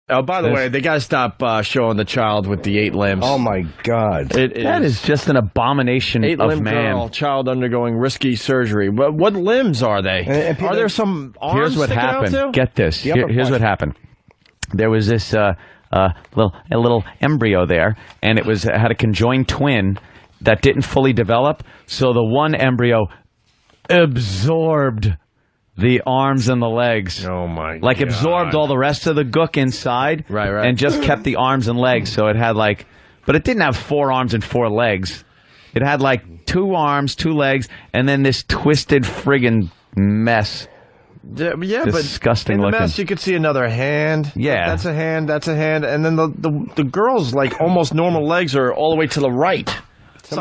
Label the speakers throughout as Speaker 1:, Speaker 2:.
Speaker 1: Oh, by the way, they got to stop showing the child with the 8 limbs.
Speaker 2: Oh, my God.
Speaker 3: That is just an abomination of man.
Speaker 1: Girl, child undergoing risky surgery. What limbs are they? Are there some arms?
Speaker 3: Here's what happened. Get this. Here's what happened. There was this little embryo there, and it had a conjoined twin that didn't fully develop. So the one embryo absorbed the arms and the legs.
Speaker 1: Oh, my God.
Speaker 3: Like, absorbed all the rest of the gook inside.
Speaker 1: Right.
Speaker 3: And just kept the arms and legs. So it had, but it didn't have 4 arms and 4 legs. It had, 2 arms, 2 legs, and then this twisted friggin' mess.
Speaker 1: Yeah,
Speaker 3: disgusting
Speaker 1: but in the
Speaker 3: looking.
Speaker 1: mess, you could see another hand.
Speaker 3: Yeah.
Speaker 1: That's a hand, and then the girl's, almost normal legs are all the way to the right.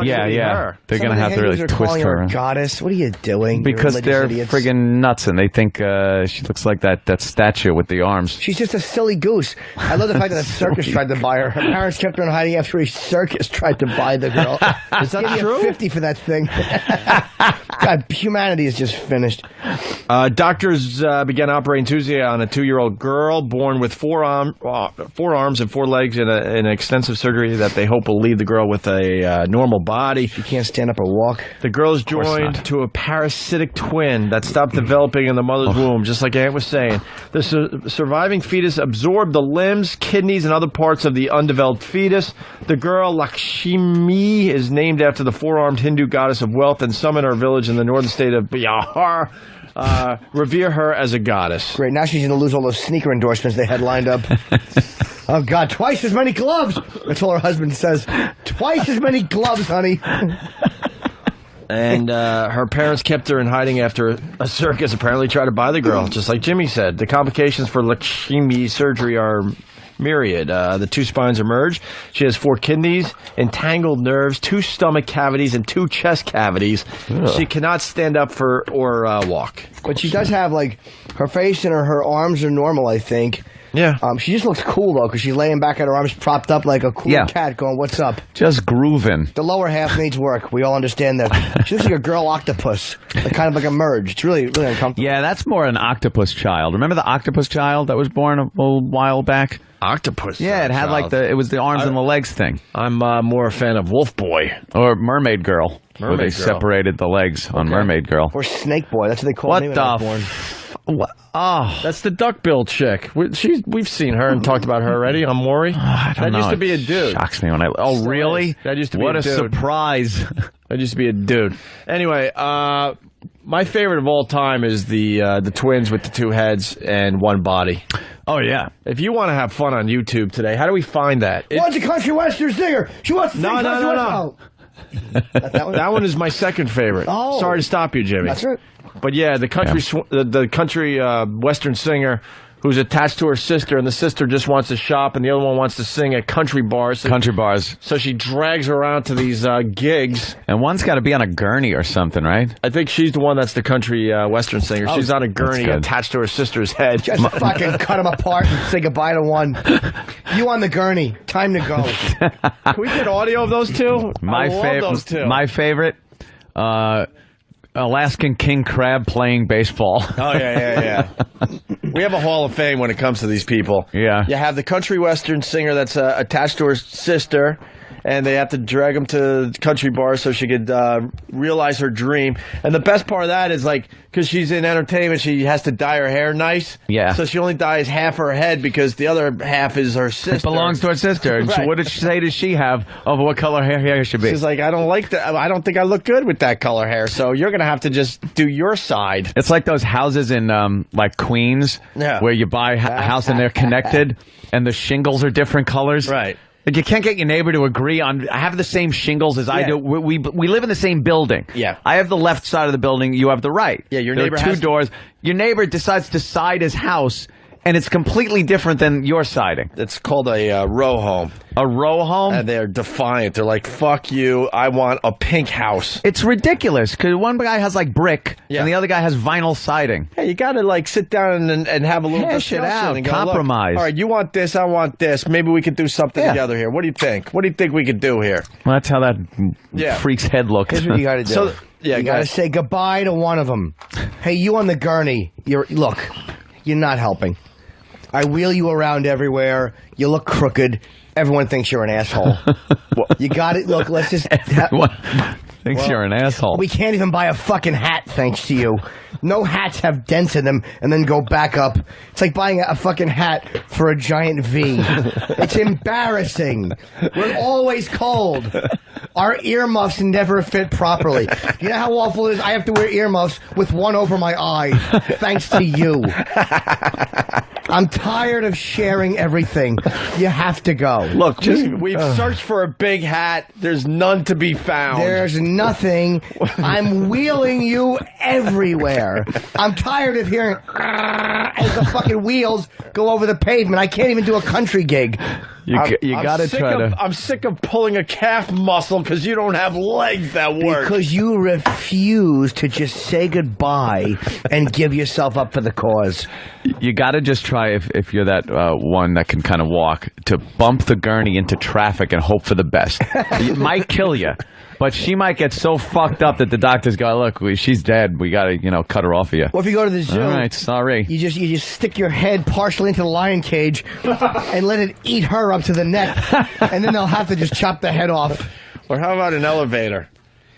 Speaker 3: Yeah. They're going to have to really twist her.
Speaker 2: Goddess, what are you doing?
Speaker 3: Because they're friggin' nuts, and they think she looks like that statue with the arms.
Speaker 2: She's just a silly goose. I love the fact that a circus tried to buy her. Her parents kept her in hiding after a circus tried to buy the girl.
Speaker 1: Is that true?
Speaker 2: $50 for that thing. God, humanity is just finished.
Speaker 1: Doctors began operating Tuesday on a 2-year-old girl born with 4 arms and 4 legs in an extensive surgery that they hope will leave the girl with a normal body.
Speaker 2: She can't stand up or walk.
Speaker 1: The girl is joined to a parasitic twin that stopped developing in the mother's womb, just like Ant was saying. The surviving fetus absorbed the limbs, kidneys, and other parts of the undeveloped fetus. The girl, Lakshmi, is named after the 4-armed Hindu goddess of wealth, and some in her village in the northern state of Bihar revere her as a goddess.
Speaker 2: Great. Now she's going to lose all those sneaker endorsements they had lined up. Oh, God, twice as many gloves. That's all her husband says. Twice as many gloves, honey.
Speaker 1: And her parents kept her in hiding after a circus apparently tried to buy the girl, just like Jimmy said. The complications for Lakshmi's surgery are myriad. The 2 spines are merged. She has 4 kidneys, entangled nerves, 2 stomach cavities, and 2 chest cavities. Ugh. She cannot stand up or walk.
Speaker 2: But she does have, her face and her arms are normal, I think.
Speaker 1: Yeah.
Speaker 2: She just looks cool, though, because she's laying back at her arms propped up like a cool cat going, what's up?
Speaker 3: Just grooving.
Speaker 2: The lower half needs work. We all understand that. She looks like a girl octopus, kind of like a merge. It's really, really uncomfortable.
Speaker 3: Yeah, that's more an octopus child. Remember the octopus child that was born a while back?
Speaker 1: Octopus.
Speaker 3: Yeah, it had it was the arms and the legs thing.
Speaker 1: I'm more a fan of Wolf Boy
Speaker 3: or Mermaid Girl, where they separated the legs on Mermaid Girl.
Speaker 2: Or Snake Boy. That's what they call me when I was born.
Speaker 3: What? Oh,
Speaker 1: that's the duckbill chick. We've seen her and talked about her already on Maury.
Speaker 3: I don't know.
Speaker 1: Used to be a dude.
Speaker 3: Shocks me when I. Oh, really?
Speaker 1: That used to be
Speaker 3: what
Speaker 1: a dude.
Speaker 3: What a surprise!
Speaker 1: That used to be a dude. Anyway, my favorite of all time is the twins with the 2 heads and 1 body.
Speaker 3: Oh yeah.
Speaker 1: If you want to have fun on YouTube today, how do we find that?
Speaker 2: What's a country western singer? She wants to sing country western.
Speaker 1: No. That one is my second favorite.
Speaker 2: Oh.
Speaker 1: Sorry to stop you, Jimmy.
Speaker 2: That's right.
Speaker 1: But yeah, the country western singer who's attached to her sister, and the sister just wants to shop, and the other one wants to sing at country bars. So she drags her around to these gigs.
Speaker 3: And one's got to be on a gurney or something, right?
Speaker 1: I think she's the one that's the country western singer. She's on a gurney attached to her sister's head.
Speaker 2: Just fucking cut them apart and say goodbye to one. You on the gurney. Time to go.
Speaker 1: Can we get audio of those two? I love those two.
Speaker 3: My favorite, Alaskan king crab playing baseball.
Speaker 1: Oh, yeah. We have a hall of fame when it comes to these people.
Speaker 3: Yeah.
Speaker 1: You have the country western singer that's attached to her sister, and they have to drag him to country bars so she could realize her dream. And the best part of that is, because she's in entertainment, she has to dye her hair nice.
Speaker 3: Yeah.
Speaker 1: So she only dyes half her head because the other half is her sister.
Speaker 3: It belongs to her sister. And
Speaker 1: Right.
Speaker 3: What did she say? Does she have of what color her hair should be?
Speaker 1: She's like, I don't like that. I don't think I look good with that color hair. So you're going to have to just do your side.
Speaker 3: It's like those houses in Queens, where you buy a house and they're connected, and the shingles are different colors.
Speaker 1: Right.
Speaker 3: Like you can't get your neighbor to agree on have the same shingles as I do. We live in the same building.
Speaker 1: Yeah.
Speaker 3: I have the left side of the building. You have the right.
Speaker 1: Yeah. Your
Speaker 3: there
Speaker 1: neighbor
Speaker 3: are 2 doors. Your neighbor decides to side his house, and it's completely different than your siding.
Speaker 1: It's called a row home.
Speaker 3: A row home?
Speaker 1: And they're defiant. They're like, fuck you, I want a pink house.
Speaker 3: It's ridiculous, because one guy has, brick, and the other guy has vinyl siding.
Speaker 1: Hey, you got to, sit down and have a little
Speaker 3: Hash it out,
Speaker 1: and go,
Speaker 3: compromise.
Speaker 1: All right, you want this, I want this. Maybe we could do something together here. What do you think? What do you think we could do here?
Speaker 3: Well, that's how that freak's head looks.
Speaker 2: Here's what you got to do.
Speaker 1: So,
Speaker 2: you got to say goodbye to one of them. Hey, you on the gurney. Look, you're not helping. I wheel you around everywhere. You look crooked. Everyone thinks you're an asshole. You got it. Look, let's just...
Speaker 3: Thinks you're an asshole.
Speaker 2: We can't even buy a fucking hat thanks to you. No hats have dents in them and then go back up. It's like buying a fucking hat for a giant V. It's embarrassing. We're always cold. Our earmuffs never fit properly. You know how awful it is? I have to wear earmuffs with one over my eye thanks to you. I'm tired of sharing everything. You have to go.
Speaker 1: Look, we've searched for a big hat. There's none to be found.
Speaker 2: There's nothing. I'm wheeling you everywhere. I'm tired of hearing as the fucking wheels go over the pavement. I can't even do a country gig.
Speaker 3: You got to try to...
Speaker 1: I'm sick of pulling a calf muscle because you don't have legs that work.
Speaker 2: Because you refuse to just say goodbye and give yourself up for the cause.
Speaker 3: You got to just try, if you're that one that can kind of walk, to bump the gurney into traffic and hope for the best. It might kill you. But she might get so fucked up that the doctors go, look, she's dead. We got to, cut her off of you.
Speaker 2: Well, if you go to the zoo,
Speaker 3: all right, sorry.
Speaker 2: You just stick your head partially into the lion cage and let it eat her up to the neck, and then they'll have to just chop the head off.
Speaker 1: Or how about an elevator?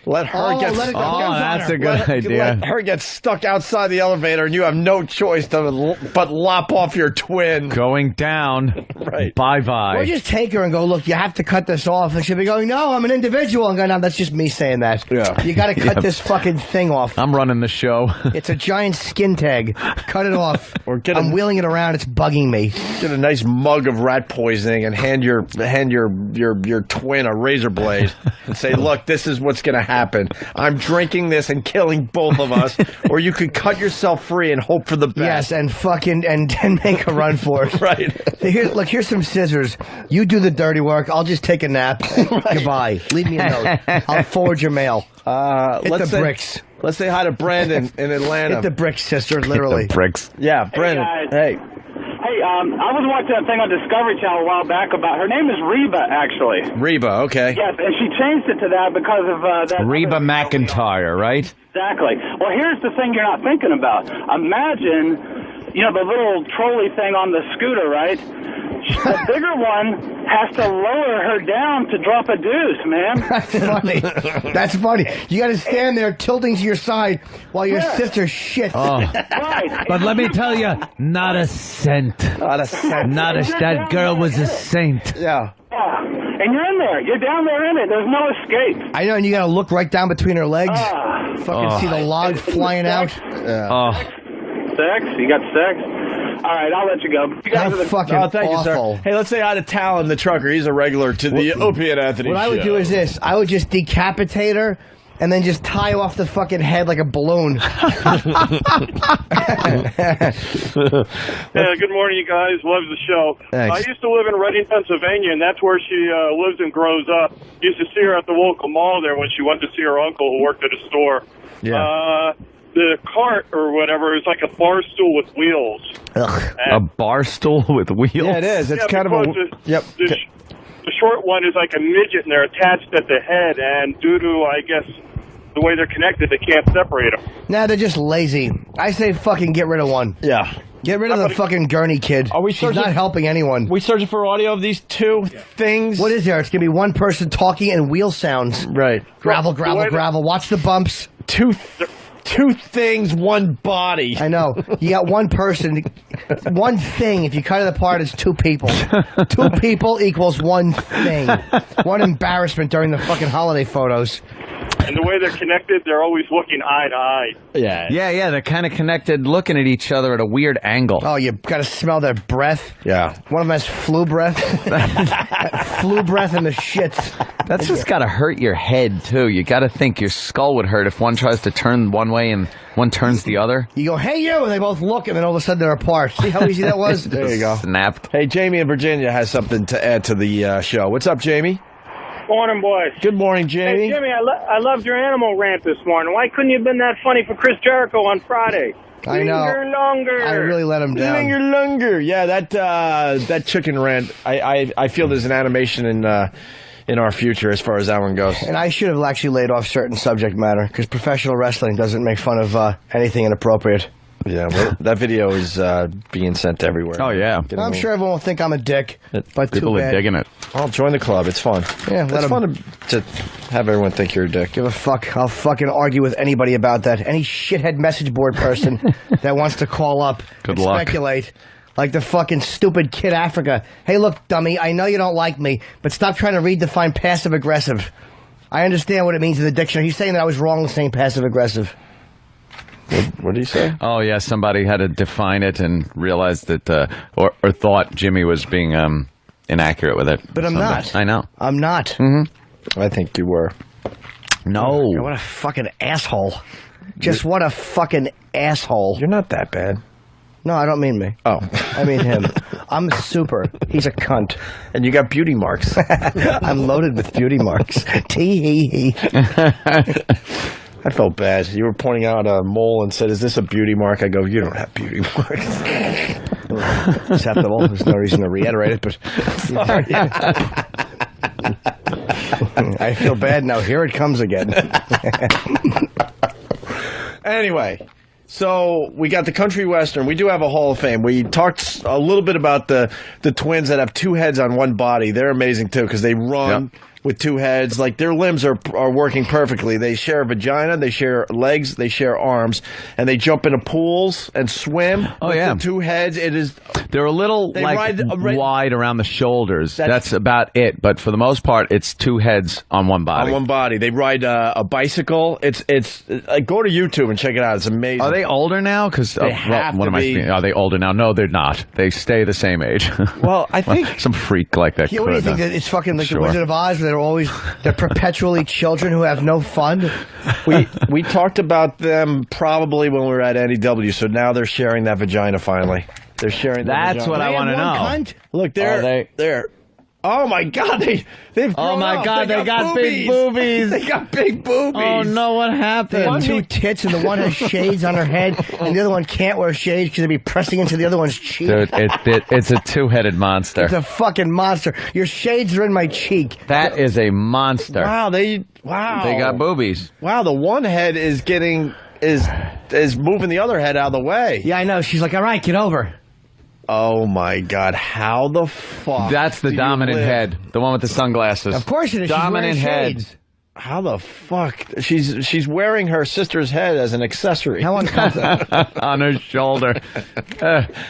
Speaker 1: Let her get stuck.
Speaker 3: Oh, that's a good idea.
Speaker 1: Let her get stuck outside the elevator, and you have no choice but lop off your twin.
Speaker 3: Going down.
Speaker 1: Right.
Speaker 3: Bye-bye.
Speaker 2: Or just take her and go, look, you have to cut this off. And she'll be going, no, I'm an individual. And go, no, that's just me saying that.
Speaker 1: Yeah.
Speaker 2: You got to cut this fucking thing off.
Speaker 3: I'm running the show.
Speaker 2: It's a giant skin tag. Cut it off. Or I'm wheeling it around. It's bugging me.
Speaker 1: Get a nice mug of rat poisoning and hand your twin a razor blade and say, look, this is what's going to happen. I'm drinking this and killing both of us, or you could cut yourself free and hope for the best.
Speaker 2: Yes, and fucking and make a run for it.
Speaker 1: Right.
Speaker 2: Here's some scissors. You do the dirty work. I'll just take a nap. Right. Goodbye. Leave me a note. I'll forward your mail. Hit the bricks.
Speaker 1: Let's say hi to Brandon in Atlanta.
Speaker 2: Hit the bricks, sister. Literally.
Speaker 3: Hit the bricks.
Speaker 1: Yeah, Brandon.
Speaker 4: Hey. Hey, I was watching that thing on Discovery Channel a while back about, her name is Reba, actually.
Speaker 1: Reba, okay.
Speaker 4: Yes, and she changed it to that because of that.
Speaker 3: Reba McEntire, right?
Speaker 4: Exactly. Well, here's the thing you're not thinking about. Imagine, the little trolley thing on the scooter, right? The bigger one has to lower her down to drop a deuce, man.
Speaker 2: That's funny. That's funny. You got to stand there tilting to your side while your sister shits.
Speaker 3: Oh.
Speaker 4: Right.
Speaker 5: But let me tell you, not a cent.
Speaker 1: Not a cent.
Speaker 5: That girl was a saint.
Speaker 1: Yeah.
Speaker 4: And you're in there. You're down there in it. There's no escape.
Speaker 2: I know, and you got to look right down between her legs. Fucking see the log flying out.
Speaker 1: Yeah.
Speaker 4: Sex? You got sex? All right, I'll let you go. You guys are
Speaker 2: fucking
Speaker 1: thank
Speaker 2: awful.
Speaker 1: you, sir. Hey, let's say hi to Talon, the trucker. He's a regular to the Opie and Anthony
Speaker 2: What I would do is this. I would just decapitate her and then just tie off the fucking head like a balloon.
Speaker 6: Yeah, good morning, you guys. Love the show.
Speaker 1: Thanks.
Speaker 6: I used to live in Reading, Pennsylvania, and that's where she lives and grows up. Used to see her at the local mall there when she went to see her uncle who worked at a store.
Speaker 1: Yeah.
Speaker 6: The cart or whatever is like a bar stool with wheels.
Speaker 3: A bar stool with wheels?
Speaker 1: Yeah, it is. It's kind of a...
Speaker 6: The short one is like a midget, and they're attached at the head, and due to, I guess, the way they're connected, they can't separate them.
Speaker 2: Nah, they're just lazy. I say fucking get rid of one.
Speaker 1: Yeah.
Speaker 2: Get rid of the fucking gurney kid.
Speaker 1: Are we
Speaker 2: She's not helping anyone.
Speaker 1: We searching for audio of these two things?
Speaker 2: What is there? It's going to be one person talking and wheel sounds.
Speaker 1: Right.
Speaker 2: Gravel, gravel. Watch the bumps.
Speaker 1: Two things, one body.
Speaker 2: I know. You got one person, one thing. If you cut it apart, it's two people. Two people equals one thing. One embarrassment during the fucking holiday photos.
Speaker 6: And the way they're connected, they're always looking eye to eye.
Speaker 3: Yeah, they're kind of connected, looking at each other at a weird angle.
Speaker 2: Oh, you got to smell their breath.
Speaker 1: Yeah.
Speaker 2: One of them has flu breath. Flu breath in the shits.
Speaker 3: That's just got to hurt your head, too. You got to think your skull would hurt if one tries to turn one way and one turns the other.
Speaker 2: You go, hey, you, and they both look, and then all of a sudden they're apart. See how easy that was?
Speaker 1: There you go.
Speaker 3: Snapped.
Speaker 1: Hey, Jamie in Virginia has something to add to the show. What's up, Jamie?
Speaker 7: Morning, boys.
Speaker 1: Good morning, Jamie.
Speaker 7: Hey, Jimmy, I loved your animal rant this morning. Why couldn't you have been that funny for Chris Jericho on Friday?
Speaker 2: I know.
Speaker 7: Longer.
Speaker 2: I really let him down.
Speaker 1: Linger longer. Yeah, that chicken rant. I feel there's an animation in our future as far as that one goes.
Speaker 2: And I should have actually laid off certain subject matter because professional wrestling doesn't make fun of anything inappropriate.
Speaker 1: Yeah, well, that video is being sent everywhere.
Speaker 3: Oh, yeah.
Speaker 2: I'm sure everyone will think I'm a dick, but
Speaker 3: People
Speaker 2: too
Speaker 3: are
Speaker 2: bad.
Speaker 3: digging it.
Speaker 1: I'll join the club. It's fun.
Speaker 2: Yeah,
Speaker 1: it's fun to have everyone think you're a dick.
Speaker 2: Give a fuck. I'll fucking argue with anybody about that. Any shithead message board person that wants to call up and speculate. Like the fucking stupid Kid Africa. Hey, look, dummy, I know you don't like me, but stop trying to redefine passive-aggressive. I understand what it means in the dictionary. He's saying that I was wrong in saying passive-aggressive.
Speaker 1: What did he say?
Speaker 3: Oh, yeah, somebody had to define it and realized that, or thought Jimmy was being inaccurate with it.
Speaker 2: But I'm not.
Speaker 3: I know.
Speaker 2: I'm not.
Speaker 3: Mm-hmm.
Speaker 1: I think you were.
Speaker 3: No.
Speaker 2: God, what a fucking asshole. Just what a fucking asshole.
Speaker 1: You're not that bad.
Speaker 2: No, I don't mean me.
Speaker 1: Oh.
Speaker 2: I mean him. I'm super. He's a cunt.
Speaker 1: And you got beauty marks.
Speaker 2: I'm loaded with beauty marks. Tee-hee-hee.
Speaker 1: I felt bad. You were pointing out a mole and said, "Is this a beauty mark?" I go, "You don't have beauty marks."
Speaker 2: Acceptable. There's no reason to reiterate it, but I feel bad now. Here it comes again.
Speaker 1: Anyway, so we got the country western. We do have a Hall of Fame. We talked a little bit about the twins that have two heads on one body. They're amazing too because they run. Yep. With two heads, like their limbs are working perfectly. They share a vagina, they share legs, they share arms, and they jump into pools and swim.
Speaker 3: Oh yeah,
Speaker 1: the two heads.
Speaker 3: They're a little wide around the shoulders. That's about it. But for the most part, it's two heads on one body.
Speaker 1: On one body. They ride a bicycle. It's go to YouTube and check it out. It's amazing.
Speaker 3: Are they older now? Because are they older now? No, they're not. They stay the same age.
Speaker 1: Well, I think
Speaker 3: some freak like that.
Speaker 2: What do you think? That it's fucking like the Wizard of Oz? They're perpetually children who have no fun.
Speaker 1: We talked about them probably when we were at NEW, so now they're sharing that vagina finally. They're sharing that
Speaker 3: That's what I want to know.
Speaker 2: Cunt?
Speaker 1: Look, they're oh my God, they've
Speaker 3: oh my
Speaker 1: up.
Speaker 3: God, they got big boobies.
Speaker 1: They got big boobies.
Speaker 3: Oh no, what happened?
Speaker 2: They have two tits, and the one has shades on her head, and the other one can't wear shades because they'd be pressing into the other one's cheek.
Speaker 3: Dude, it's a two-headed monster.
Speaker 2: It's a fucking monster. Your shades are in my cheek.
Speaker 3: That is a monster.
Speaker 1: Wow, they
Speaker 3: got boobies.
Speaker 1: Wow, the one head is moving the other head out of the way.
Speaker 2: Yeah, I know. She's like, all right, get over.
Speaker 1: Oh my God! How the fuck?
Speaker 3: That's the dominant head, the one with the sunglasses.
Speaker 2: Of course it is.
Speaker 3: Dominant head.
Speaker 2: How
Speaker 1: the fuck? She's wearing her sister's head as an accessory.
Speaker 2: How uncomfortable.
Speaker 3: On her shoulder.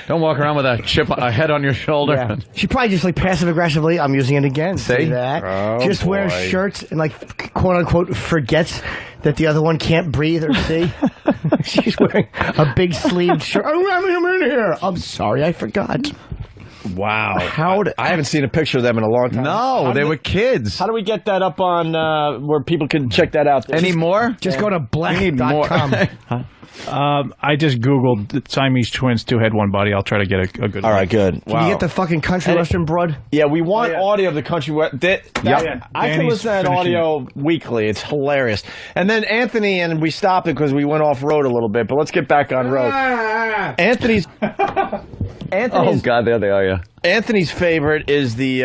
Speaker 3: Don't walk around with a head on your shoulder.
Speaker 2: Yeah. She probably just like passive aggressively. I'm using it again.
Speaker 3: See
Speaker 2: that?
Speaker 1: Oh,
Speaker 2: just wears shirts and like quote unquote forgets that the other one can't breathe or see. She's wearing a big sleeved shirt. I'm in here. I'm sorry, I forgot.
Speaker 1: Wow. I haven't seen a picture of them in a long time.
Speaker 3: No, they were kids.
Speaker 1: How do we get that up on where people can check that out?
Speaker 3: Any more?
Speaker 2: Just go to black.com.
Speaker 8: I just Googled Siamese twins, two head, one body. I'll try to get a good
Speaker 1: All right, good.
Speaker 2: Can you get the fucking country western broad?
Speaker 1: Yeah, we want audio of the country western. I can listen to that audio weekly. It's hilarious. And then Anthony, and we stopped it because we went off road a little bit, but let's get back on road. Anthony's
Speaker 3: oh God, there they are. Yeah.
Speaker 1: Anthony's favorite is the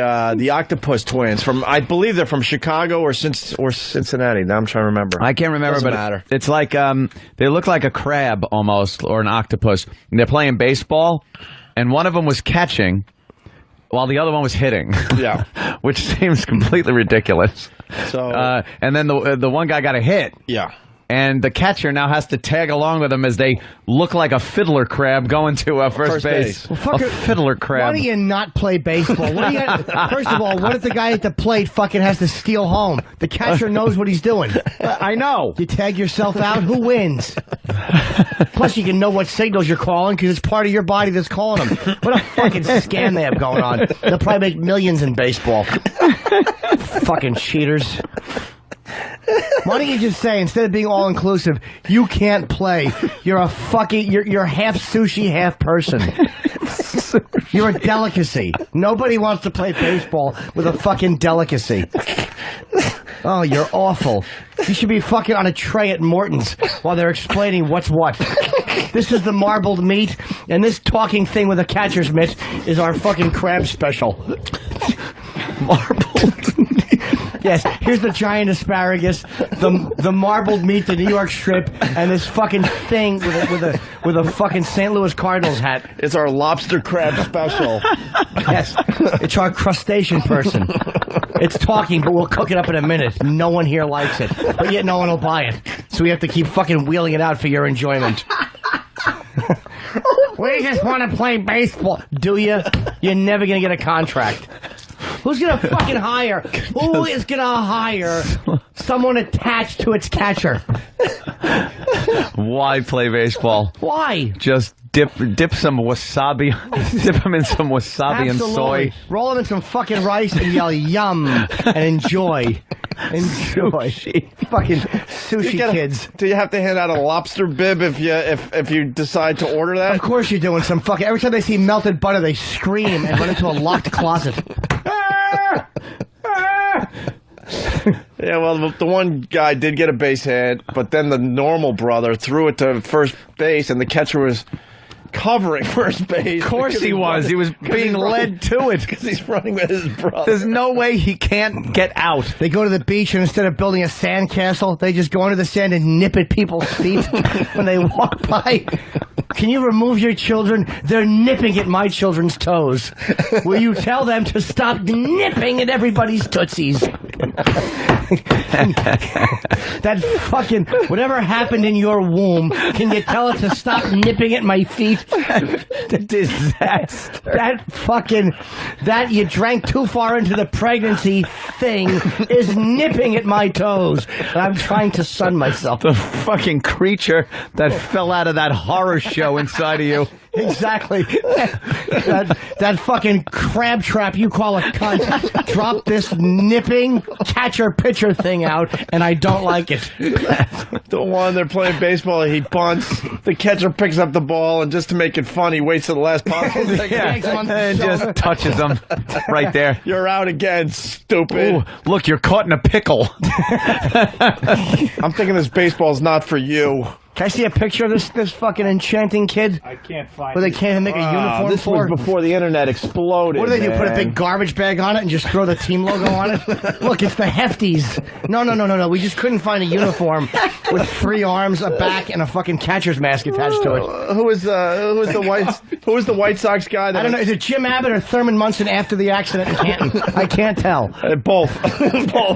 Speaker 1: Octopus twins from, I believe they're from Chicago or Cincinnati. Now I'm trying to remember.
Speaker 3: I can't remember,
Speaker 1: Doesn't
Speaker 3: but
Speaker 1: matter.
Speaker 3: It's like they look like a crab almost, or an octopus. And they're playing baseball, and one of them was catching, while the other one was hitting.
Speaker 1: Yeah,
Speaker 3: which seems completely ridiculous.
Speaker 1: So,
Speaker 3: and then the one guy got a hit.
Speaker 1: Yeah.
Speaker 3: And the catcher now has to tag along with them as they look like a fiddler crab going to first base.
Speaker 2: Well,
Speaker 3: a fiddler crab.
Speaker 2: Why do you not play baseball? First of all, what if the guy at the plate fucking has to steal home? The catcher knows what he's doing.
Speaker 3: I know.
Speaker 2: You tag yourself out, who wins? Plus, you can know what signals you're calling because it's part of your body that's calling them. What a fucking scam they have going on. They'll probably make millions in baseball. Fucking cheaters. Why don't you just say, instead of being all-inclusive, you can't play. You're a fucking, you're half sushi, half person. You're a delicacy. Nobody wants to play baseball with a fucking delicacy. Oh, you're awful. You should be fucking on a tray at Morton's while they're explaining what's what. This is the marbled meat, and this talking thing with a catcher's mitt is our fucking crab special. Marbled meat. Yes, here's the giant asparagus, the marbled meat, the New York strip, and this fucking thing with a fucking St. Louis Cardinals hat.
Speaker 1: It's our lobster crab special.
Speaker 2: Yes, it's our crustacean person. It's talking, but we'll cook it up in a minute. No one here likes it, but yet no one will buy it. So we have to keep fucking wheeling it out for your enjoyment. We just want to play baseball. Do you? You're never going to get a contract. Who's going to fucking hire? Who is going to hire someone attached to its catcher?
Speaker 3: Why play baseball?
Speaker 2: Why?
Speaker 3: Just dip some wasabi. Dip them in some wasabi and soy.
Speaker 2: Roll them in some fucking rice and yell yum and enjoy. Enjoy. Fucking sushi kids.
Speaker 1: Do you have to hand out a lobster bib if you decide to order that?
Speaker 2: Of course you're doing some fucking... Every time they see melted butter, they scream and run into a locked closet.
Speaker 1: Yeah, well, the one guy did get a base hit, but then the normal brother threw it to first base, and the catcher was covering first base.
Speaker 3: Of course he was. He was being led to it.
Speaker 1: Because he's running with his brother.
Speaker 3: There's no way he can't get out.
Speaker 2: They go to the beach, and instead of building a sand castle, they just go into the sand and nip at people's feet when they walk by. Can you remove your children? They're nipping at my children's toes. Will you tell them to stop nipping at everybody's tootsies? That fucking... Whatever happened in your womb, can you tell it to stop nipping at my feet? The disaster. That you drank too far into the pregnancy thing is nipping at my toes. And I'm trying to sun myself.
Speaker 3: The fucking creature that fell out of that horror show inside of you.
Speaker 2: Exactly. That fucking crab trap you call a cunt dropped this nipping catcher-pitcher thing out, and I don't like it.
Speaker 1: The one they're playing baseball, he bunts, the catcher picks up the ball, and just to make it fun, he waits till the last possible second.
Speaker 3: And just touches them right there.
Speaker 1: You're out again, stupid.
Speaker 3: Ooh, look, you're caught in a pickle.
Speaker 1: I'm thinking this baseball's not for you.
Speaker 2: Can I see a picture of this fucking enchanting kid?
Speaker 8: I can't find
Speaker 2: Where they can't even make a uniform
Speaker 1: this
Speaker 2: for?
Speaker 1: was before the internet exploded.
Speaker 2: What do they do?
Speaker 1: Man.
Speaker 2: Put a big garbage bag on it and just throw the team logo on it? Look, it's the Hefties. No. We just couldn't find a uniform with 3 arms, a back, and a fucking catcher's mask attached to it.
Speaker 1: Who was the White Sox guy?
Speaker 2: I don't know. Is it Jim Abbott or Thurman Munson after the accident in Canton? I can't tell.
Speaker 1: Both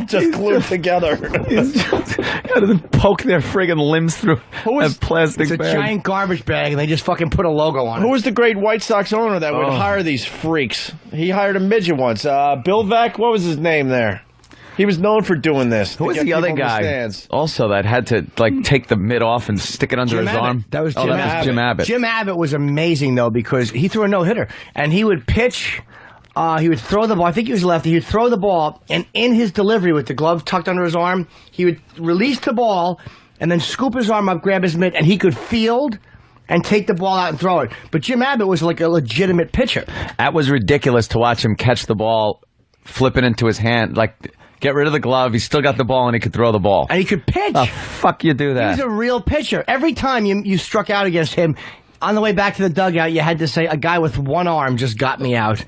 Speaker 1: just glued together.
Speaker 3: Gotta poke their friggin' limbs through a plastic
Speaker 2: bag. It's a giant garbage bag, and they just fucking put a logo on it.
Speaker 1: Who was the great White Sox owner that would hire these freaks? He hired a midget once. Bill Veck? What was his name there? He was known for doing this.
Speaker 3: Who was the other guy also that had to take the mitt off and stick it under his arm?
Speaker 2: That was Jim Abbott.
Speaker 3: Jim Abbott.
Speaker 2: Jim Abbott was amazing, though, because he threw a no-hitter, and he would pitch... he would throw the ball. I think he was lefty. He would throw the ball, and in his delivery with the glove tucked under his arm, he would release the ball and then scoop his arm up, grab his mitt, and he could field and take the ball out and throw it. But Jim Abbott was like a legitimate pitcher.
Speaker 3: That was ridiculous to watch him catch the ball, flip it into his hand. Like, get rid of the glove. He still got the ball, and he could throw the ball.
Speaker 2: And he could pitch.
Speaker 3: The fuck you do that?
Speaker 2: He's a real pitcher. Every time you struck out against him, on the way back to the dugout, you had to say, a guy with one arm just got me out.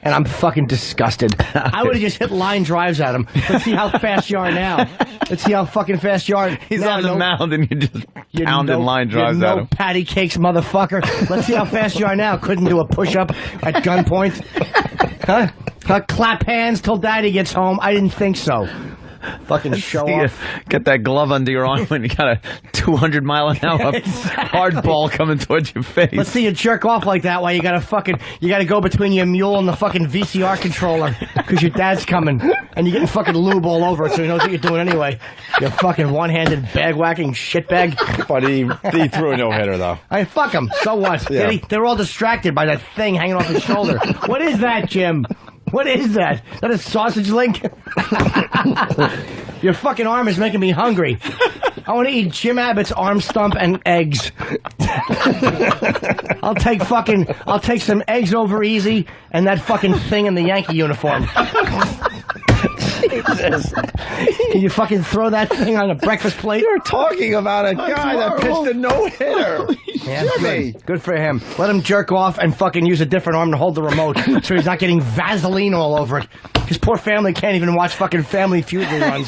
Speaker 2: And I'm fucking disgusted. I would have just hit line drives at him. Let's see how fast you are now. Let's see how fucking fast you are.
Speaker 3: He's on the mound and you just pounding line drives at him.
Speaker 2: Patty cakes, motherfucker. Let's see how fast you are now. Couldn't do a push-up at gunpoint. Huh? Clap hands till daddy gets home. I didn't think so. Fucking show off.
Speaker 3: Get that glove under your arm when you got a 200-mile-an-hour hard ball coming towards your face.
Speaker 2: Let's see you jerk off like that while you gotta go between your mule and the fucking VCR controller because your dad's coming and you're getting fucking lube all over it so he knows what you're doing anyway. You fucking one-handed bag-whacking shitbag.
Speaker 1: But he threw a no-hitter though.
Speaker 2: I mean, fuck him. So what? Yeah. They're all distracted by that thing hanging off his shoulder. What is that, Jim? What is that? Is that a sausage link? Your fucking arm is making me hungry. I want to eat Jim Abbott's arm stump and eggs. I'll take some eggs over easy and that fucking thing in the Yankee uniform. Jesus. Can you fucking throw that thing on a breakfast plate?
Speaker 1: You're talking about a guy that pitched a no-hitter.
Speaker 2: Yeah, good for him. Let him jerk off and fucking use a different arm to hold the remote so he's not getting Vaseline all over it. His poor family can't even watch fucking Family Feud reruns.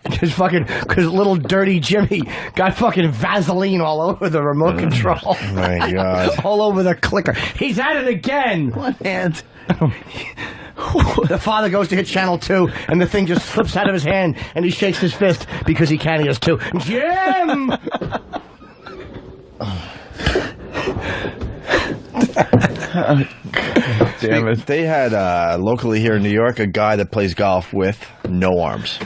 Speaker 2: Because little dirty Jimmy got fucking Vaseline all over the remote control.
Speaker 1: Oh my God.
Speaker 2: All over the clicker. He's at it again.
Speaker 3: One hand.
Speaker 2: The father goes to hit channel 2 and the thing just slips out of his hand and he shakes his fist because he can't. He has 2. Jim!
Speaker 1: Damn it. They had locally here in New York a guy that plays golf with no arms.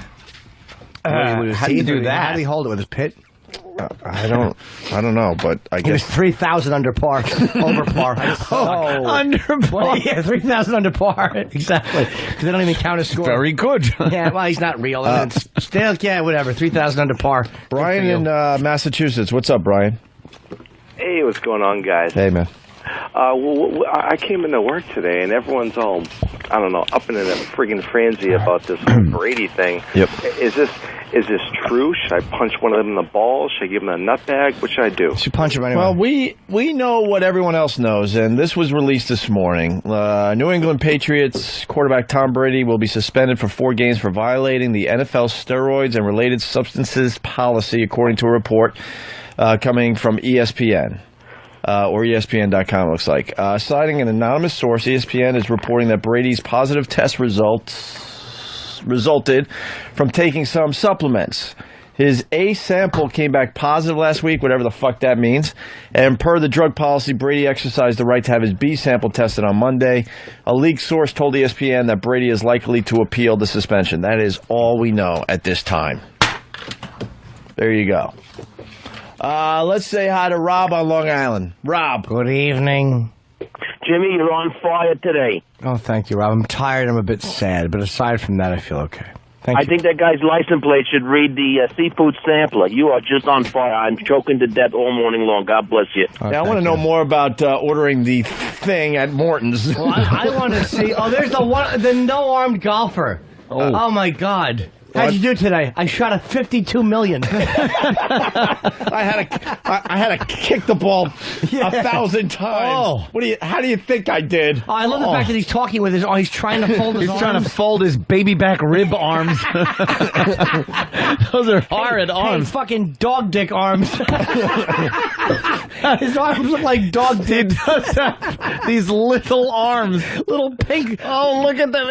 Speaker 2: How do you do that? How do you hold it with his pit?
Speaker 1: I don't know, but I
Speaker 2: He was
Speaker 1: guess
Speaker 2: 3,000 under par, over par.
Speaker 3: Under par.
Speaker 2: Yeah, 3,000 under par. Exactly. Because they don't even count his score.
Speaker 3: Very good.
Speaker 2: Yeah, well, he's not real. It's still, yeah, whatever. 3,000 under par.
Speaker 1: Brian in Massachusetts. What's up, Brian?
Speaker 9: Hey, what's going on, guys?
Speaker 1: Hey, man.
Speaker 9: I came into work today, and everyone's all, I don't know, up in a friggin' frenzy about this whole Brady thing.
Speaker 1: Yep.
Speaker 9: Is this true? Should I punch one of them in the balls? Should I give them a nutbag? What should I do?
Speaker 2: Should punch him anyway.
Speaker 1: Well, we know what everyone else knows, and this was released this morning. New England Patriots quarterback Tom Brady will be suspended for 4 games for violating the NFL steroids and related substances policy, according to a report coming from ESPN. Or ESPN.com, looks like. Citing an anonymous source, ESPN is reporting that Brady's positive test resulted from taking some supplements. His A sample came back positive last week, whatever the fuck that means. And per the drug policy, Brady exercised the right to have his B sample tested on Monday. A leaked source told ESPN that Brady is likely to appeal the suspension. That is all we know at this time. There you go. Let's say hi to Rob on Long Island. Rob.
Speaker 2: Good evening.
Speaker 10: Jimmy, you're on fire today.
Speaker 2: Oh, thank you, Rob. I'm tired. I'm a bit sad, but aside from that, I feel okay. Thank
Speaker 10: I
Speaker 2: you.
Speaker 10: think that guy's license plate should read the seafood sampler. You are just on fire. I'm choking to death all morning long. God bless you.
Speaker 2: Oh,
Speaker 1: I want to know more about ordering the thing at Morton's.
Speaker 2: Well, I want to see. Oh, there's the no-armed golfer. Oh my God. How'd you do today? I shot a 52 million.
Speaker 1: I had to kick the ball 1,000 times.
Speaker 2: Oh.
Speaker 1: How do you think I did?
Speaker 2: Oh, I love the fact that he's talking with his arms. He's trying to fold his arms.
Speaker 3: He's trying to fold his baby back rib arms. Those are horrid arms.
Speaker 2: Fucking dog dick arms. His arms look like dog dick.
Speaker 3: He does have these little arms.
Speaker 2: Little pink.
Speaker 3: Oh, look at them.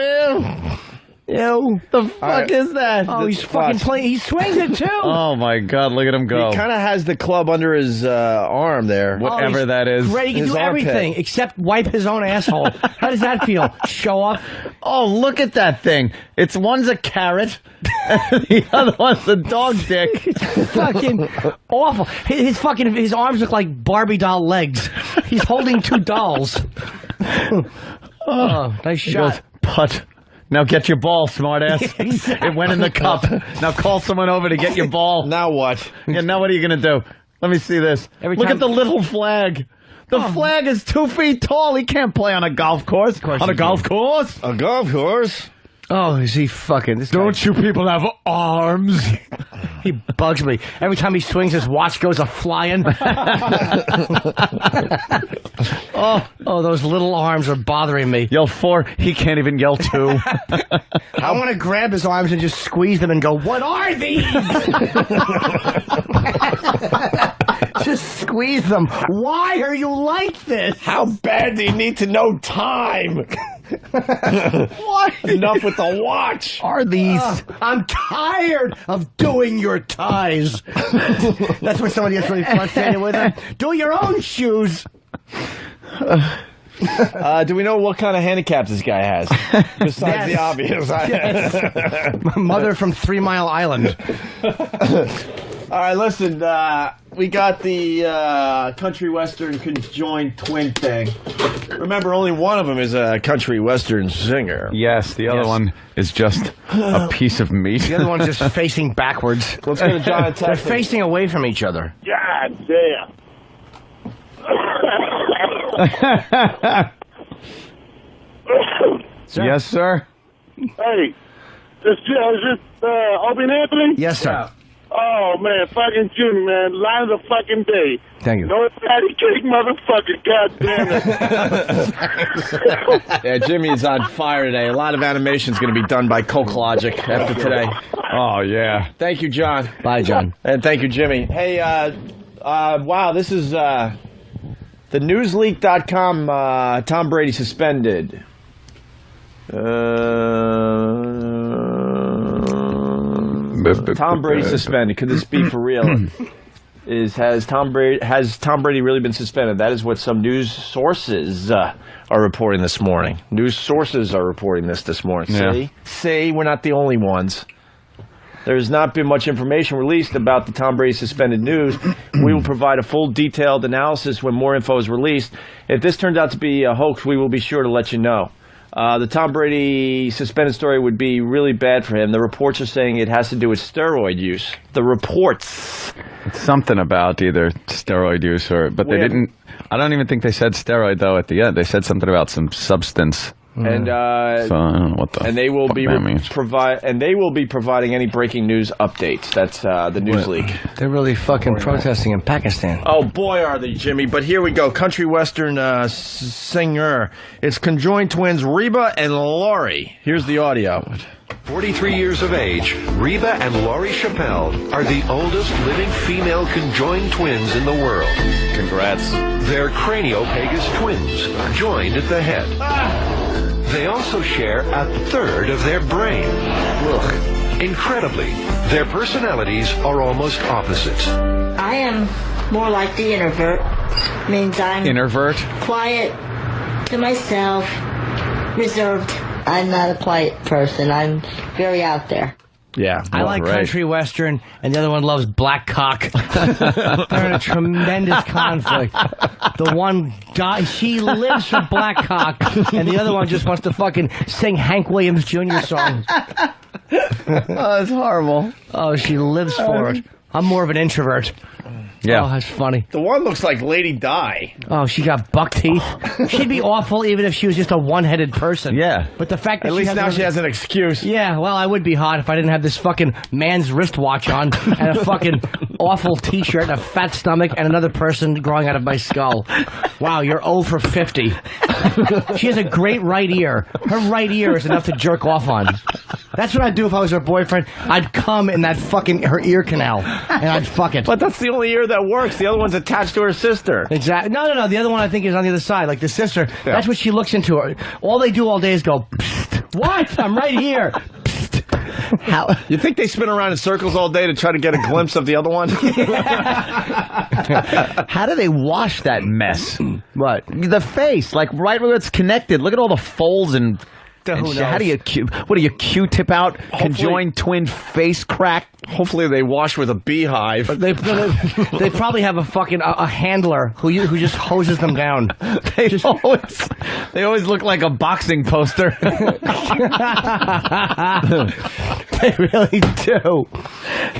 Speaker 2: Ew.
Speaker 3: The fuck is that?
Speaker 2: Oh, he's fucking playing. He swings it too.
Speaker 3: Oh my God! Look at him go.
Speaker 1: He kind of has the club under his arm there.
Speaker 3: Whatever that is.
Speaker 2: Great. He can
Speaker 1: His
Speaker 2: do everything
Speaker 1: armpit.
Speaker 2: except wipe his own asshole. How does that feel? Show off.
Speaker 3: Oh, look at that thing. One's a carrot, and the other one's a dog dick.
Speaker 2: Fucking awful. His arms look like Barbie doll legs. He's holding 2 dolls. Oh, nice
Speaker 3: He
Speaker 2: shot.
Speaker 3: goes, putt. Now get your ball, smartass. It went in the cup. Now call someone over to get your ball.
Speaker 1: Now what?
Speaker 3: Yeah, now what are you going to do? Let me see this. Look at the little flag. The flag is 2 feet tall. He can't play on a golf course. On a golf course?
Speaker 1: A golf course?
Speaker 2: Oh, is he fucking... This
Speaker 3: Don't you people have arms?
Speaker 2: He bugs me. Every time he swings, his watch goes a-flying. Oh, those little arms are bothering me.
Speaker 3: Yell 4. He can't even yell 2.
Speaker 2: I want to grab his arms and just squeeze them and go, what are these? Just squeeze them. Why are you like this?
Speaker 1: How bad do you need to know time?
Speaker 2: What?
Speaker 1: Enough with the watch.
Speaker 2: Are these? I'm tired of doing your ties. That's when somebody gets really frustrated with them. Do your own shoes.
Speaker 1: Do we know what kind of handicap this guy has? Besides the obvious.
Speaker 2: My mother from 3 Mile Island.
Speaker 1: All right, listen. We got the country western conjoined twin thing. Remember, only one of them is a country western singer.
Speaker 3: Yes, the other one is just a piece of meat.
Speaker 2: The other one's just facing backwards.
Speaker 1: Let's go to John and
Speaker 2: They're
Speaker 1: Texas.
Speaker 2: facing away from each other.
Speaker 10: God damn.
Speaker 3: Yes, sir.
Speaker 10: Hey,
Speaker 11: Is this Opie and Anthony?
Speaker 2: Yes, sir.
Speaker 11: Oh, man, fucking Jimmy, man. Line of the fucking day.
Speaker 2: Thank you.
Speaker 11: No patty cake, motherfucker. God damn it.
Speaker 1: Yeah, Jimmy is on fire today. A lot of animation is going to be done by Coke Logic after today.
Speaker 3: Oh, yeah.
Speaker 1: Thank you, John.
Speaker 2: Bye, John.
Speaker 1: And thank you, Jimmy. Hey, wow, this is the newsleak.com, Tom Brady suspended. Tom Brady suspended. Could this be for real? Has Tom Brady really been suspended? That is what some news sources are reporting this morning. News sources are reporting this morning.
Speaker 3: Yeah.
Speaker 1: See, we're not the only ones. There has not been much information released about the Tom Brady suspended news. We will provide a full detailed analysis when more info is released. If this turns out to be a hoax, we will be sure to let you know. The Tom Brady suspended story would be really bad for him. The reports are saying it has to do with steroid use. The reports.
Speaker 3: It's something about either steroid use but they didn't. I don't even think they said steroid though at the end. They said something about some substance.
Speaker 1: And
Speaker 3: so I don't know what the.
Speaker 1: And they will be
Speaker 3: means.
Speaker 1: providing any breaking news updates. That's the news leak.
Speaker 2: They're really fucking protesting in Pakistan.
Speaker 1: Oh boy, are they, Jimmy! But here we go. Country western singer. It's conjoined twins Reba and Lori. Here's the audio.
Speaker 12: 43 years of age, Reba and Lori Chappelle are the oldest living female conjoined twins in the world.
Speaker 1: Congrats.
Speaker 12: They're craniopagus twins, joined at the head. They also share a third of their brain. Look. Incredibly, their personalities are almost opposites.
Speaker 13: I am more like the introvert. Means I'm quiet, to myself, reserved. I'm not a quiet person. I'm very out there.
Speaker 1: Yeah,
Speaker 2: I like country western, and the other one loves black cock. They're in a tremendous conflict. The one guy, she lives for black cock, and the other one just wants to fucking sing Hank Williams Jr. songs.
Speaker 1: Oh, it's horrible.
Speaker 2: Oh, she lives for it. I'm more of an introvert.
Speaker 3: Yeah.
Speaker 2: Oh, that's funny.
Speaker 1: The one looks like Lady Di.
Speaker 2: Oh, she got buck teeth. She'd be awful even if she was just a one-headed person.
Speaker 3: Yeah.
Speaker 2: But the fact that
Speaker 1: At least now she has an excuse.
Speaker 2: Yeah, well, I would be hot if I didn't have this fucking man's wristwatch on and a fucking awful T-shirt and a fat stomach and another person growing out of my skull. Wow, you're 0 for 50. She has a great right ear. Her right ear is enough to jerk off on. That's what I'd do if I was her boyfriend. I'd come in that fucking her ear canal and I'd fuck it.
Speaker 1: But that's the only ear that works. The other one's attached to her sister.
Speaker 2: Exactly. No. The other one I think is on the other side, like the sister. Yeah. That's what she looks into. All they do all day is go, psst. What? I'm right here. Psst.
Speaker 1: How? You think they spin around in circles all day to try to get a glimpse of the other one?
Speaker 3: How do they wash that mess?
Speaker 2: What?
Speaker 3: The face, like right where it's connected. Look at all the folds and how do you Q-tip out conjoined twin face crack?
Speaker 1: Hopefully they wash with a beehive.
Speaker 2: But they probably have a fucking a handler who just hoses them down.
Speaker 3: They always look like a boxing poster.
Speaker 2: They really do.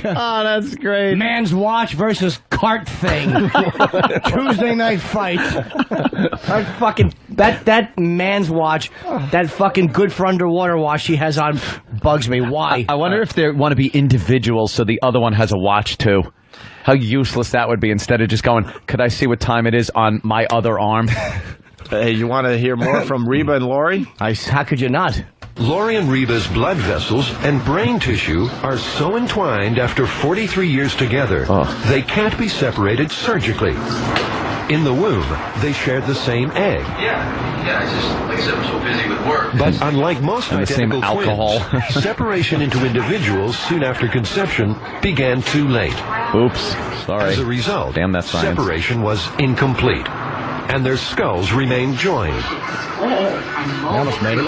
Speaker 3: Oh, that's great.
Speaker 2: Man's watch versus cart thing. Tuesday night fight. That man's watch, that fucking good for underwater watch she has on bugs me. Why?
Speaker 3: I wonder if they want to be individuals so the other one has a watch too. How useless that would be instead of just going, could I see what time it is on my other arm?
Speaker 1: Hey, you want to hear more from Reba and Lori?
Speaker 2: How could you not?
Speaker 12: Lori and Reba's blood vessels and brain tissue are so entwined after 43 years together, they can't be separated surgically. In the womb, they shared the same egg.
Speaker 14: Yeah, I just, like I said, I'm so busy with work.
Speaker 12: But unlike most
Speaker 3: and
Speaker 12: identical
Speaker 3: the same alcohol.
Speaker 12: twins, separation into individuals soon after conception began too late.
Speaker 3: Oops, sorry.
Speaker 12: As a result,
Speaker 3: damn that science.
Speaker 12: Separation was incomplete, and their skulls remained joined.
Speaker 2: I almost made it.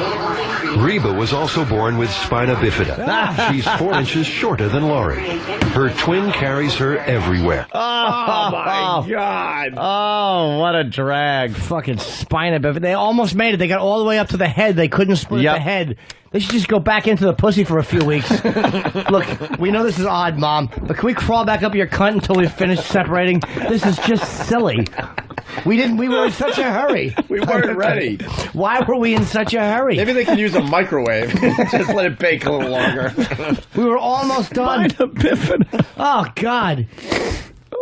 Speaker 12: Reba was also born with spina bifida. She's 4 inches shorter than Lori. Her twin carries her everywhere.
Speaker 1: Oh my God.
Speaker 3: Oh, what a drag.
Speaker 2: Fucking spina bifida. They almost made it. They got all the way up to the head. They couldn't split the head. They should just go back into the pussy for a few weeks. Look, we know this is odd, Mom, but can we crawl back up your cunt until we've finished separating? This is just silly. We were in such a hurry.
Speaker 1: We weren't ready.
Speaker 2: Why were we in such a hurry?
Speaker 1: Maybe they can use a microwave. Just let it bake a little longer.
Speaker 2: We were almost done. Oh, God.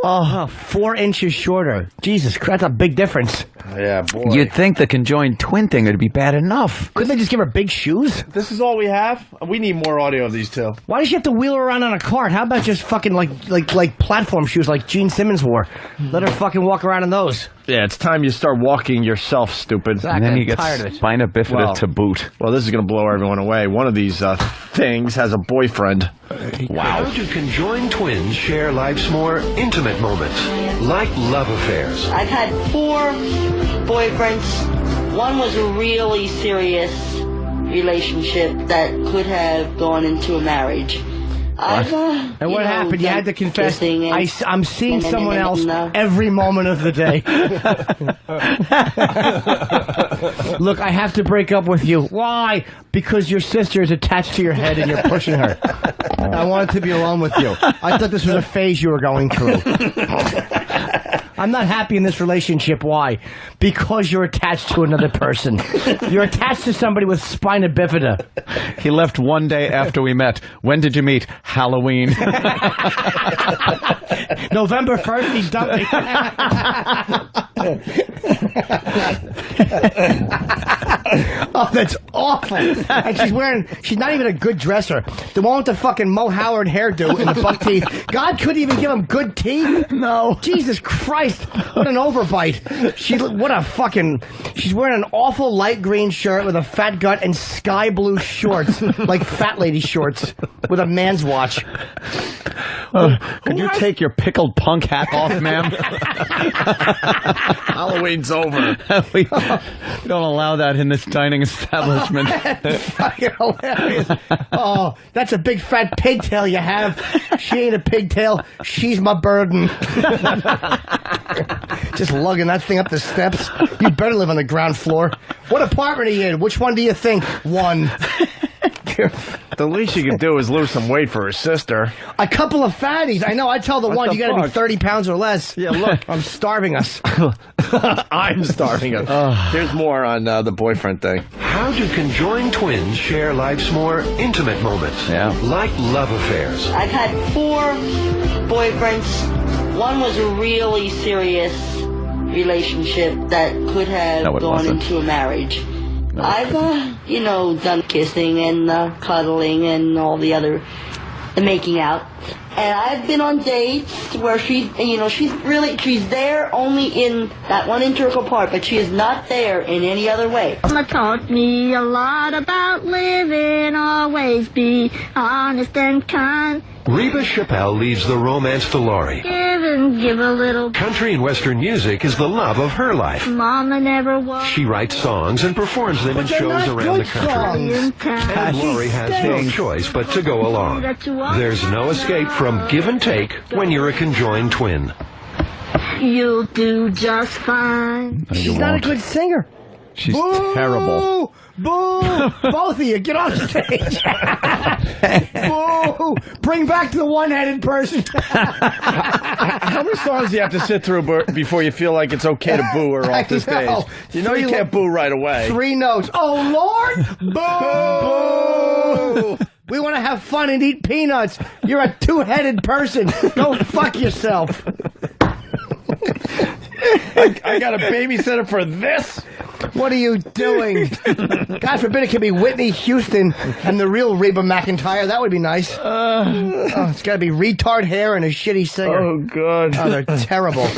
Speaker 2: Oh, 4 inches shorter. Jesus Christ, that's a big difference.
Speaker 1: Yeah, boy.
Speaker 3: You'd think the conjoined twin thing would be bad enough.
Speaker 2: Couldn't they just give her big shoes?
Speaker 1: This is all we have? We need more audio of these two.
Speaker 2: Why does she have to wheel her around on a cart? How about just fucking like platform shoes like Gene Simmons wore? Let her fucking walk around in those.
Speaker 1: Yeah, it's time you start walking yourself, stupid.
Speaker 2: Exactly.
Speaker 3: And then you get
Speaker 2: tired of it.
Speaker 3: spina bifida to boot.
Speaker 1: Well, this is going to blow everyone away. One of these things has a boyfriend.
Speaker 12: Wow. How do conjoined twins share life's more intimate moments, like love affairs?
Speaker 13: I've had 4 boyfriends. One was a really serious relationship that could have gone into a marriage.
Speaker 2: And what happened? You had to confess, I'm seeing someone else every moment of the day. Look, I have to break up with you. Why? Because your sister is attached to your head and you're pushing her. I wanted to be alone with you. I thought this was a phase you were going through. I'm not happy in this relationship. Why? Because you're attached to another person. You're attached to somebody with spina bifida.
Speaker 3: He left one day after we met. When did you meet? Halloween.
Speaker 2: November 1st, he dumped me. Oh, that's awful. And she's not even a good dresser. The one with the fucking Mo Howard hairdo and the buck teeth. God couldn't even give him good teeth? No. Jesus Christ. What an overbite. She's wearing an awful light green shirt with a fat gut and sky blue shorts, like fat lady shorts, with a man's watch.
Speaker 3: Could you take your pickled punk hat off, ma'am?
Speaker 1: Halloween's over.
Speaker 3: We don't allow that in this dining establishment.
Speaker 2: That's fucking hilarious. Oh, that's a big fat pigtail you have. She ain't a pigtail. She's my burden. Just lugging that thing up the steps. You better live on the ground floor. What apartment are you in? Which one do you think? 1.
Speaker 1: The least you could do is lose some weight for her sister.
Speaker 2: A couple of fatties. I know. I tell the one, you got to be 30 pounds or less.
Speaker 1: Yeah, look.
Speaker 2: I'm starving us.
Speaker 1: I'm starving us. Here's more on the boyfriend thing.
Speaker 12: How do conjoined twins share life's more intimate moments, like love affairs?
Speaker 13: I've had 4 boyfriends. One was a really serious relationship that could have gone into a marriage. I've, done kissing and cuddling and all the making out. And I've been on dates where she's there only in that one integral part, but she is not there in any other way.
Speaker 15: Mama taught me a lot about living, always be honest and kind.
Speaker 12: Reba Chappelle leaves the romance to Laurie.
Speaker 15: Give a little.
Speaker 12: Country and Western music is the love of her life.
Speaker 15: Mama never was.
Speaker 12: She writes songs and performs them in shows around the country. And Laurie has no choice but to go along. There's no escape from give and take when you're a conjoined twin.
Speaker 15: You'll do just fine.
Speaker 2: She's not a good singer.
Speaker 3: She's terrible.
Speaker 2: Boo! Both of you, get off stage. Boo! Bring back the one-headed person.
Speaker 1: How many songs do you have to sit through before you feel like it's okay to boo her off the stage? You know you can't boo right away.
Speaker 2: 3 notes. Oh, Lord! Boo! We want to have fun and eat peanuts. You're a 2-headed person. Go fuck yourself.
Speaker 1: I got a babysitter for this?
Speaker 2: What are you doing? God forbid it could be Whitney Houston and the real Reba McEntire. That would be nice. It's got to be retard hair and a shitty singer.
Speaker 1: Oh, God.
Speaker 2: Oh, they're terrible.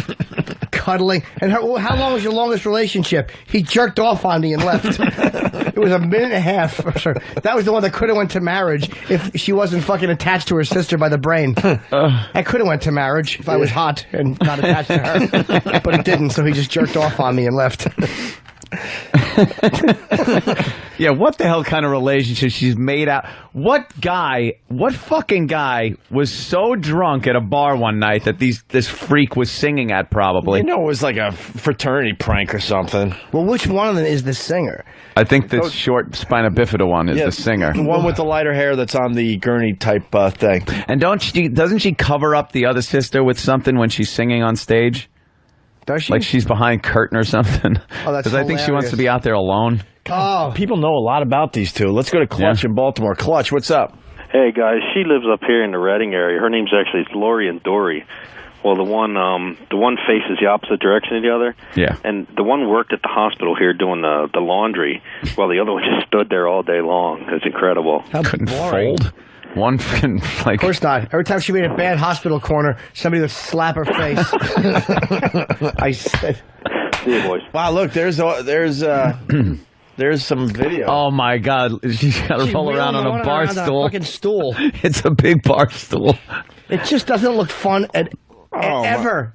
Speaker 2: Cuddling. And how long was your longest relationship? He jerked off on me and left. It was 1.5 minutes. That was the one that could have went to marriage if she wasn't fucking attached to her sister by the brain. I could have went to marriage if I was hot and not attached to her. But it didn't, so he just jerked off on me and left.
Speaker 3: Yeah, what the hell kind of relationship she's made out? What fucking guy was so drunk at a bar one night that this freak was singing at probably?
Speaker 1: You know, it was like a fraternity prank or something.
Speaker 2: Well, which one of them is the singer?
Speaker 3: I think the short spina bifida one is the singer.
Speaker 1: The one with the lighter hair that's on the gurney type thing.
Speaker 3: And doesn't she cover up the other sister with something when she's singing on stage?
Speaker 2: Does she?
Speaker 3: Like she's behind curtain or something.
Speaker 2: Oh, that's
Speaker 3: Because I think she wants to be out there alone.
Speaker 1: Oh, people know a lot about these two. Let's go to Clutch in Baltimore. Clutch, what's up?
Speaker 9: Hey guys, she lives up here in the Reading area. Her name's actually Lori and Dory. Well, the one faces the opposite direction of the other.
Speaker 3: Yeah.
Speaker 9: And the one worked at the hospital here doing the laundry, while the other one just stood there all day long. It's incredible.
Speaker 2: How boring.
Speaker 3: Fold. One fucking like.
Speaker 2: Of course not. Every time she made a bad hospital corner, somebody would slap her face. I said.
Speaker 9: See you, boys.
Speaker 1: Wow, look, there's some video.
Speaker 3: Oh my God! She's got to roll around on a bar stool.
Speaker 2: Fucking stool.
Speaker 3: It's a big bar stool.
Speaker 2: It just doesn't look fun ever.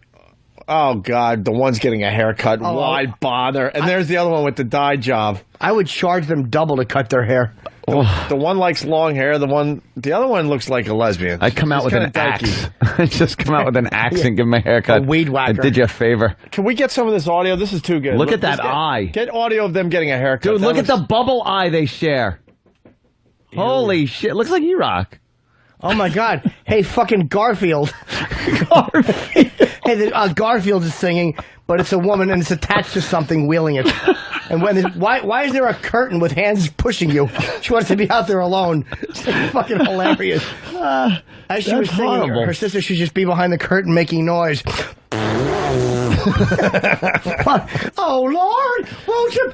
Speaker 1: Oh God, the one's getting a haircut.
Speaker 2: Oh,
Speaker 1: Why bother? And there's the other one with the dye job.
Speaker 2: I would charge them double to cut their hair.
Speaker 1: The one likes long hair. The other one looks like a lesbian.
Speaker 3: I come out with an axe. I just come out with an axe and give him a haircut.
Speaker 2: A weed whacker.
Speaker 3: I did you a favor.
Speaker 1: Can we get some of this audio? This is too good.
Speaker 3: Look at that eye.
Speaker 1: Get audio of them getting a haircut.
Speaker 3: Dude, look at the bubble eye they share. Ew. Holy shit. Looks like E-Rock.
Speaker 2: Oh my God. Hey, fucking Garfield. Hey, Garfield is singing, but it's a woman and it's attached to something wheeling it. And why is there a curtain with hands pushing you? She wants to be out there alone. It's fucking hilarious. As she was singing, her sister should just be behind the curtain making noise. Oh Lord, won't you?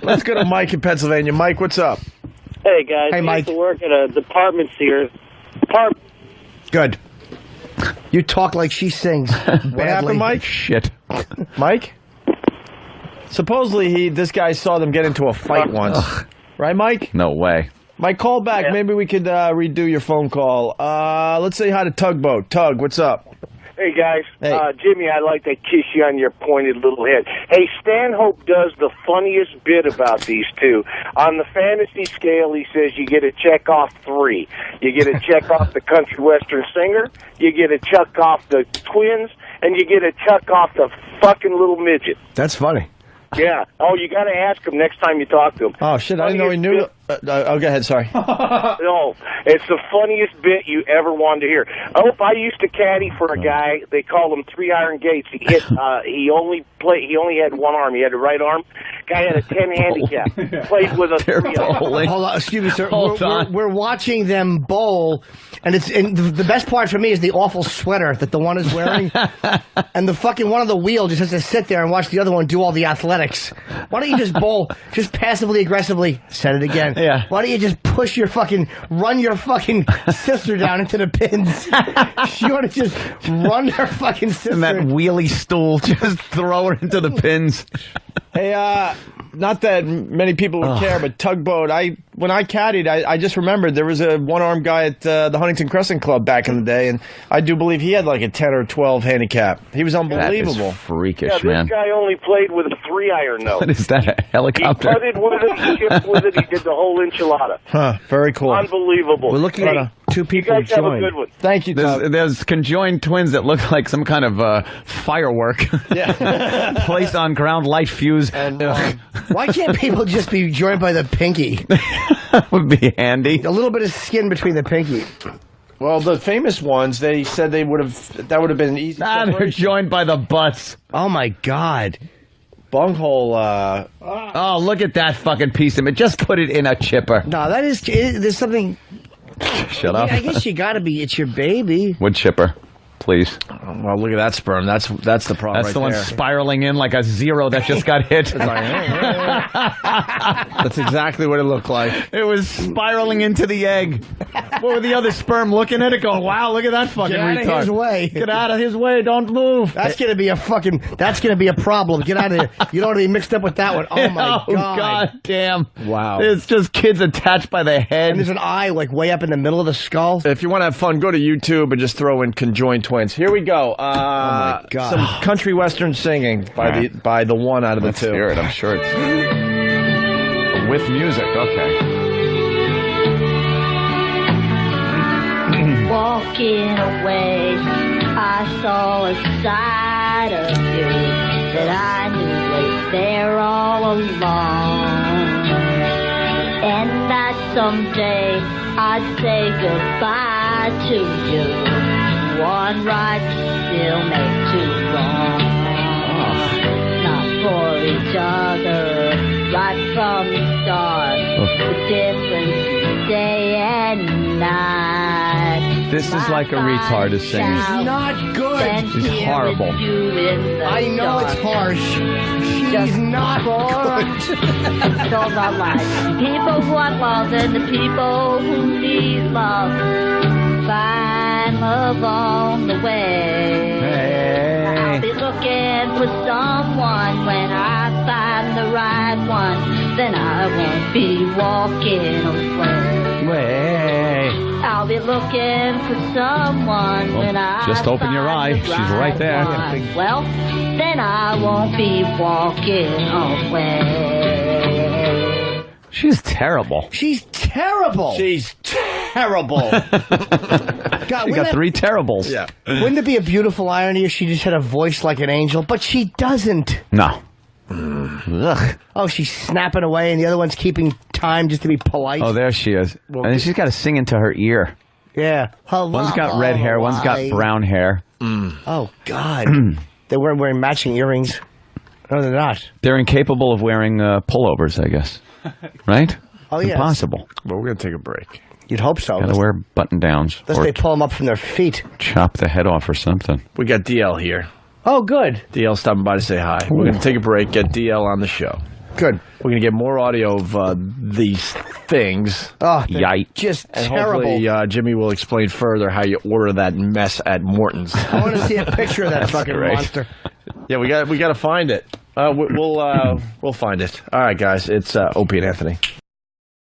Speaker 1: Let's go to Mike in Pennsylvania. Mike, what's up?
Speaker 16: Hey guys,
Speaker 2: hey,
Speaker 16: I
Speaker 2: Mike.
Speaker 16: used to work at a department store.
Speaker 2: Good. You talk like she sings.
Speaker 1: What happened, Mike?
Speaker 3: Shit.
Speaker 1: Mike? Supposedly this guy saw them get into a fight once. Right, Mike?
Speaker 3: No way.
Speaker 1: Mike, call back. Yeah. Maybe we could redo your phone call. Let's say hi to Tugboat. Tug, what's up?
Speaker 11: Hey, guys.
Speaker 1: Hey.
Speaker 11: Jimmy, I'd like to kiss you on your pointed little head. Hey, Stanhope does the funniest bit about these two. On the fantasy scale, he says you get a check off 3. You get a check off the country western singer, you get a check off the twins, and you get a check off the fucking little midget.
Speaker 2: That's funny.
Speaker 11: Yeah. Oh, you got to ask him next time you talk to him.
Speaker 1: Oh, shit. I didn't know he knew. Go ahead. Sorry.
Speaker 11: No, it's the funniest bit you ever wanted to hear. I used to caddy for a guy. They called him 3 Iron Gates. He hit. He only had one arm. He had a right arm. Guy had a 10 handicap. Played with a 3.
Speaker 2: Hold on, excuse me, sir. We're watching them bowl, and the best part for me is the awful sweater that the one is wearing, and the fucking one on the wheel just has to sit there and watch the other one do all the athletics. Why don't you just bowl, just passively aggressively? Said it again.
Speaker 3: Yeah.
Speaker 2: Why don't you just run your fucking sister down into the pins? You want to just run her fucking sister.
Speaker 3: And that wheelie stool, just throw her into the pins.
Speaker 1: Hey, not that many people would care, but Tugboat, when I caddied, I just remembered there was a one-armed guy at the Huntington Crescent Club back in the day, and I do believe he had like a 10 or 12 handicap. He was unbelievable.
Speaker 3: That is freakish, man.
Speaker 11: This guy only played with a 3 iron, though.
Speaker 3: What is that, a helicopter?
Speaker 11: He putted with it, he chipped with it, he did the whole enchilada.
Speaker 1: Huh, very cool.
Speaker 11: Unbelievable.
Speaker 2: We're looking at two people
Speaker 11: you guys
Speaker 2: joined.
Speaker 11: have a good one.
Speaker 1: Thank you,
Speaker 3: There's conjoined twins that look like some kind of firework.
Speaker 1: Yeah.
Speaker 3: Placed on ground light fuse.
Speaker 1: And
Speaker 2: why can't people just be joined by the pinky?
Speaker 3: That would be handy.
Speaker 2: A little bit of skin between the pinky.
Speaker 1: Well, the famous ones, they said that would have been an easy
Speaker 3: They're joined by the butts.
Speaker 2: Oh my God.
Speaker 1: Bunghole.
Speaker 3: Oh, look at that fucking piece of it. Just put it in a chipper.
Speaker 2: No, there's something.
Speaker 3: Shut up.
Speaker 2: I guess you gotta be. It's your baby.
Speaker 3: Wood chipper, please.
Speaker 1: Well, look at that sperm. That's the problem.
Speaker 3: That's the one spiraling in like a 0 that just got hit.
Speaker 1: That's exactly what it looked like.
Speaker 3: It was spiraling into the egg. What were the other sperm looking at it going, wow, look at that fucking retard.
Speaker 2: Get out of his way.
Speaker 3: Get out of his way. Don't move.
Speaker 2: That's going to be a problem. Get out of here. You don't want to be mixed up with that one. Oh, my God.
Speaker 3: God damn.
Speaker 1: Wow.
Speaker 3: It's just kids attached by the head.
Speaker 2: And there's an eye like way up in the middle of the skull.
Speaker 1: If you want to have fun, go to YouTube and just throw in Conjoined Twins. Here we go.
Speaker 2: Oh, my God.
Speaker 1: Some country western singing by the one out of the two.
Speaker 3: Hear it. I'm sure it's with music. Okay.
Speaker 15: Walking away, I saw a side of you that I knew was there all along. And that someday I'd say goodbye to you. One right still make too wrong. Not for each other, right from the start. The difference is day and night.
Speaker 3: This is like a retard is saying.
Speaker 2: She's not good.
Speaker 3: She's horrible.
Speaker 2: I know it's harsh. She's not good.
Speaker 15: So the life, people who are lost and the people who need love, find love on the way. I'll be looking for someone. When I find the right one, then I won't be walking away. I'll be looking for someone. When I
Speaker 3: just open your eye. She's right there.
Speaker 15: Well, then I won't be walking away.
Speaker 3: She's terrible.
Speaker 2: She's terrible.
Speaker 1: She's terrible.
Speaker 2: God,
Speaker 3: you got three terribles.
Speaker 1: Yeah.
Speaker 2: Wouldn't it be a beautiful irony if she just had a voice like an angel? But she doesn't.
Speaker 3: No.
Speaker 2: Ugh. Oh, she's snapping away, and the other one's keeping time just to be polite.
Speaker 3: Oh, there she is. And she's got to sing into her ear.
Speaker 2: Yeah.
Speaker 3: One's got red hair, one's got brown hair.
Speaker 2: Oh, God. They weren't wearing matching earrings. No, they're not.
Speaker 3: They're incapable of wearing pullovers, I guess. Right?
Speaker 2: Oh, yeah.
Speaker 3: Impossible.
Speaker 1: Well, we're going to take a break.
Speaker 2: You'd hope so.
Speaker 3: Got to wear button-downs.
Speaker 2: Unless they pull them up from their feet.
Speaker 3: Chop the head off or something.
Speaker 1: We got DL here.
Speaker 2: Oh, good.
Speaker 1: DL stopping by to say hi. We're going to take a break, get DL on the show.
Speaker 2: Good.
Speaker 1: We're going to get more audio of these things.
Speaker 2: Oh,
Speaker 3: yikes.
Speaker 2: Just
Speaker 1: and
Speaker 2: terrible.
Speaker 1: Hopefully, Jimmy will explain further how you order that mess at Morton's.
Speaker 2: I want to see a picture of that fucking monster.
Speaker 1: Yeah, we got to find it. We'll find it. All right, guys. It's Opie and Anthony.